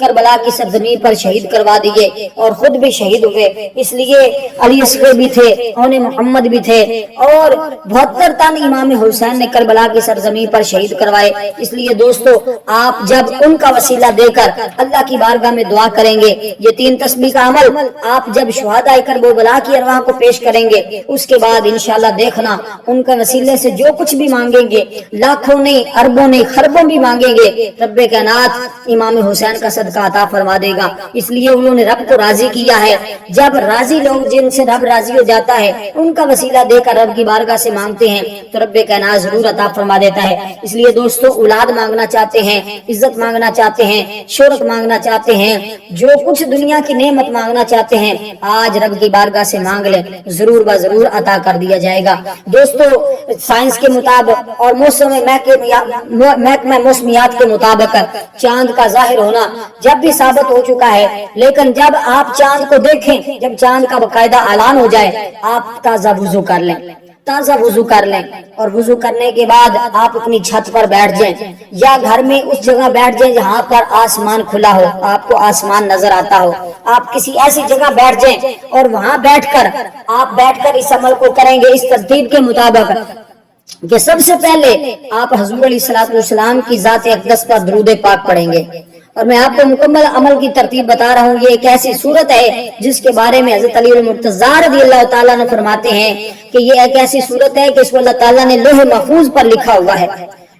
کربلا کی سرزمین پر شہید کروا دیے اور خود بھی شہید ہوئے. اس لیے علی اصغر بھی تھے، اون محمد بھی تھے، اور 72 تن امام حسین نے کربلا کی سرزمین پر شہید کروائے. اس لیے دوستو آپ جب ان کا وسیلہ دے کر اللہ کی بارگاہ میں دعا کریں گے، یہ 3 تسبیح کا عمل آپ جب شہداء کربلا کی ارواح کو پیش کریں گے، اس کے بعد انشاءاللہ دیکھنا ان کا وسیلے سے جو کچھ بھی مانگیں گے، لاکھوں نہیں، اربوں نہیں، خربوں بھی مانگیں گے، رب کائنات امام حسین کا صدقہ عطا فرما دے گا. اس لیے انہوں نے رب کو راضی کیا ہے. جب راضی لوگ جن سے رب راضی ہو جاتا ہے ان کا وسیلہ دے کر رب کی بارگاہ سے مانگتے ہیں تو رب کائنات ضرور عطا فرما دیتا ہے. اس لیے دوستو اولاد مانگنا چاہتے ہیں، عزت مانگنا چاہتے ہیں، شہرت مانگنا چاہتے ہیں، جو کچھ دنیا کی نعمت مانگنا چاہتے ہیں، آج رب کی بارگاہ سے مانگ لیں، ضرور ضرور عطا کر دیا جائے گا. دوستو سائنس کے مطابق اور محکمہ موسمیات کے مطابق چاند کا ظاہر ہونا جب بھی ثابت ہو چکا ہے، لیکن جب آپ چاند کو دیکھیں، جب چاند کا باقاعدہ اعلان ہو جائے، آپ تازہ وضو کر لیں، تازہ وضو کر لیں، اور وضو کرنے کے بعد آپ اپنی چھت پر بیٹھ جائیں یا گھر میں اس جگہ بیٹھ جائیں جہاں پر آسمان کھلا ہو، آپ کو آسمان نظر آتا ہو. آپ کسی ایسی جگہ بیٹھ جائیں اور وہاں بیٹھ کر اس عمل کو کریں گے اس ترتیب کے مطابق کہ سب سے پہلے آپ حضور علیہ السلام کی ذات اقدس پر درود پاک پڑھیں گے. اور میں آپ کو مکمل عمل کی ترتیب بتا رہا ہوں. یہ ایک ایسی صورت ہے جس کے بارے میں حضرت علی المرتضی رضی اللہ تعالیٰ نے فرماتے ہیں کہ یہ ایک ایسی صورت ہے کہ اس کو اللہ تعالیٰ نے لوح محفوظ پر لکھا ہوا ہے.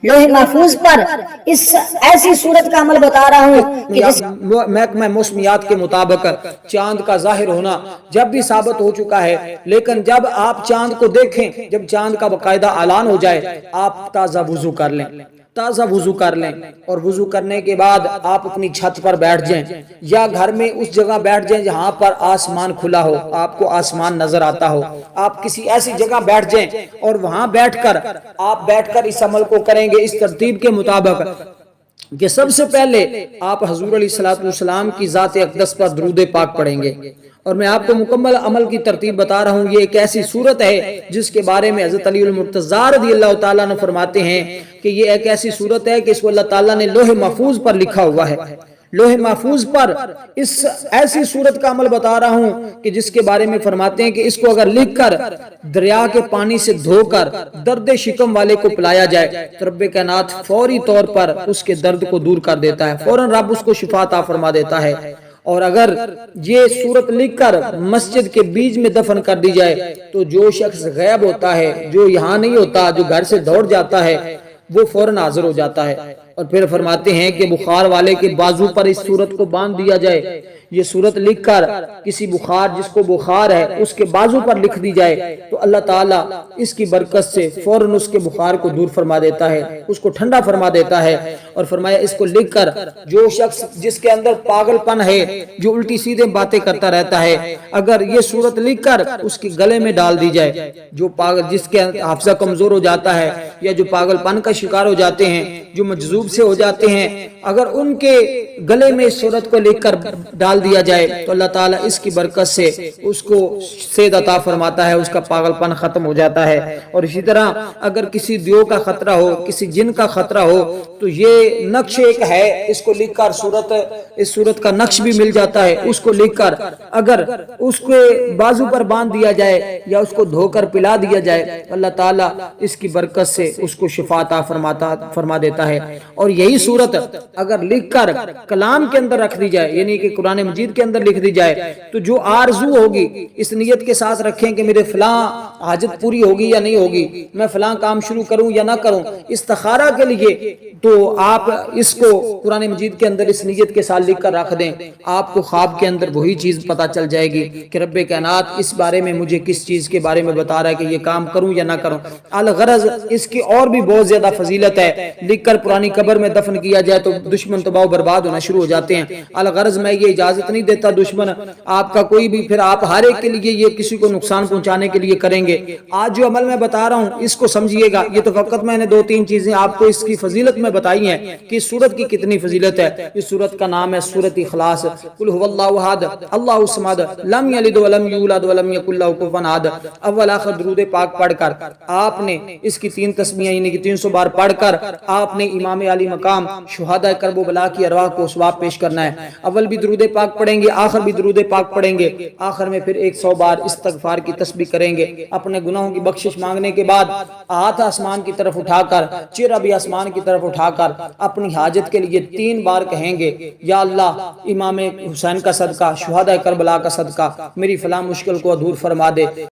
لوح محفوظ پر اس ایسی صورت کا عمل بتا رہا ہوں کہ محکمہ موسمیات کے مطابق چاند کا ظاہر ہونا جب بھی ثابت ہو چکا ہے، لیکن جب آپ چاند کو دیکھیں، جب چاند کا باقاعدہ اعلان ہو جائے، آپ تازہ وضو کر لیں، تازہ وضو کر لیں، اور وضو کرنے کے بعد آپ اپنی چھت پر بیٹھ جائیں یا گھر میں اس جگہ بیٹھ جائیں جہاں پر آسمان کھلا ہو، آپ کو آسمان نظر آتا ہو. آپ کسی ایسی جگہ بیٹھ جائیں اور وہاں بیٹھ کر اس عمل کو کریں گے اس ترتیب کے مطابق کہ سب سے پہلے آپ حضور علیہ السلام کی ذات اقدس پر درود پاک پڑھیں گے. اور میں آپ کو مکمل عمل کی ترتیب بتا رہا ہوں. یہ ایک ایسی صورت ہے جس کے بارے میں حضرت علی المرتضی رضی اللہ تعالیٰ نے فرماتے ہیں کہ یہ ایک ایسی صورت ہے کہ اس کو اللہ تعالیٰ نے لوح محفوظ پر لکھا ہوا ہے. لوح محفوظ پر اس ایسی صورت کا عمل بتا رہا ہوں کہ جس کے بارے میں فرماتے ہیں کہ اس کو اگر لکھ کر دریا کے پانی سے دھو کر درد شکم والے کو پلایا جائے تو رب کائنات فوری طور پر اس کے درد کو دور کر دیتا ہے، فوراً رب اس کو شفا عطا فرما دیتا ہے. اور اگر یہ صورت لکھ کر مسجد کے بیچ میں دفن کر دی جائے تو جو شخص غائب ہوتا ہے، جو یہاں نہیں ہوتا، جو گھر سے دوڑ جاتا ہے، وہ فوراً حاضر ہو جاتا ہے. اور پھر فرماتے ہیں کہ بخار والے کے بازو پر اس صورت کو باندھ دیا جائے. یہ صورت لکھ کر کسی بخار جس کو بخار ہے اس کے بازو پر لکھ دی جائے تو اللہ تعالیٰ اس کی برکت سے فوراً اس کے بخار کو دور فرما دیتا ہے، اس کو ٹھنڈا فرما دیتا ہے. اور فرمایا اس کو لکھ کر جو شخص جس کے اندر پاگل پن ہے، جو الٹی سیدھے باتیں کرتا رہتا ہے، اگر یہ صورت لکھ کر اس کے گلے میں ڈال دی جائے، جو پاگل جس کے حافظہ کمزور ہو جاتا ہے یا جو پاگل پن کا شکار ہو جاتے ہیں، جو مجذوب سے ہو جاتے ہیں، اگر ان کے گلے میں اس صورت کو لکھ کر ڈال دیا جائے تو اللہ تعالیٰ اس کی برکت سے اس کو صحت عطا فرماتا ہے، اس کا پاگل پن ختم ہو جاتا ہے. اور اسی طرح اگر کسی دیو کا خطرہ ہو، کسی جن کا خطرہ ہو تو یہ نقش ایک ہے، اس کو لکھ کر اس صورت کا نقش بھی مل جاتا ہے، اس کو لکھ کر اگر اس کے بازو پر باندھ دیا جائے یا اس کو دھو کر پلا دیا جائے اللہ تعالیٰ اس کی برکت سے اس کو شفا عطا فرما دیتا ہے. اور یہی صورت اگر لکھ کر کلام کے اندر رکھ دی جائے، یعنی کہ قرآن مجید کے اندر لکھ دی جائے، تو جو آرزو ہوگی اس نیت کے ساتھ رکھیں کہ میرے فلاں حاجت پوری ہوگی یا نہیں ہوگی، میں فلاں کام شروع کروں یا نہ کروں، استخارہ کے لیے تو آپ اس کو قرآن مجید کے اندر اس نیت کے ساتھ لکھ کر رکھ دیں. آپ کو خواب کے اندر وہی چیز پتا چل جائے گی کہ رب کائنات اس بارے میں مجھے کس چیز کے بارے میں بتا رہا ہے کہ یہ کام کروں یا نہ کروں. الغرض اس کی اور بھی بہت زیادہ فضیلت ہے. لکھ کر پرانی قبر میں دفن کیا جائے تو دشمن تباہ و برباد ہونا شروع ہو جاتے ہیں. الغرض میں یہ اجازت اجازت نہیں دیتا دشمن آپ کا کوئی بھی، پھر آپ ہر ایک کے لیے یہ کسی کو نقصان پہنچانے کے لیے کریں گے۔ آج جو عمل میں بتا رہا ہوں اس کو سمجھیے گا، یہ تو فقط میں نے 2-3 چیزیں آپ کو اس کی فضیلت میں بتائی ہیں کہ اس سورت کی کتنی فضیلت ہے۔ اس سورت کا نام ہے سورت اخلاص۔ قل هو اللہ احد اللہ الصمد لم یلد ولم یولد ولم یکن لہ کفوا احد۔ اول آخر درود پاک پڑھ کر آپ نے اس کی 3 تسبیحیں یعنی کہ 300 بار پڑھ کر آپ نے امام علی مقام شہداء کرب و بلا کی ارواح کو ثواب پیش کرنا ہے۔ اول بھی درود پاک پڑھیں گے، آخر بھی درود پاک پڑھیں گے، آخر میں پھر 100 بار استغفار کی تسبیح کریں گے۔ اپنے گناہوں کی بخشش مانگنے کے بعد ہاتھ آسمان کی طرف اٹھا کر، چہرہ بھی آسمان کی طرف اٹھا کر اپنی حاجت کے لیے 3 بار کہیں گے، یا اللہ امام حسین کا صدقہ، شہداء کربلا کا صدقہ میری فلاں مشکل کو دور فرما دے۔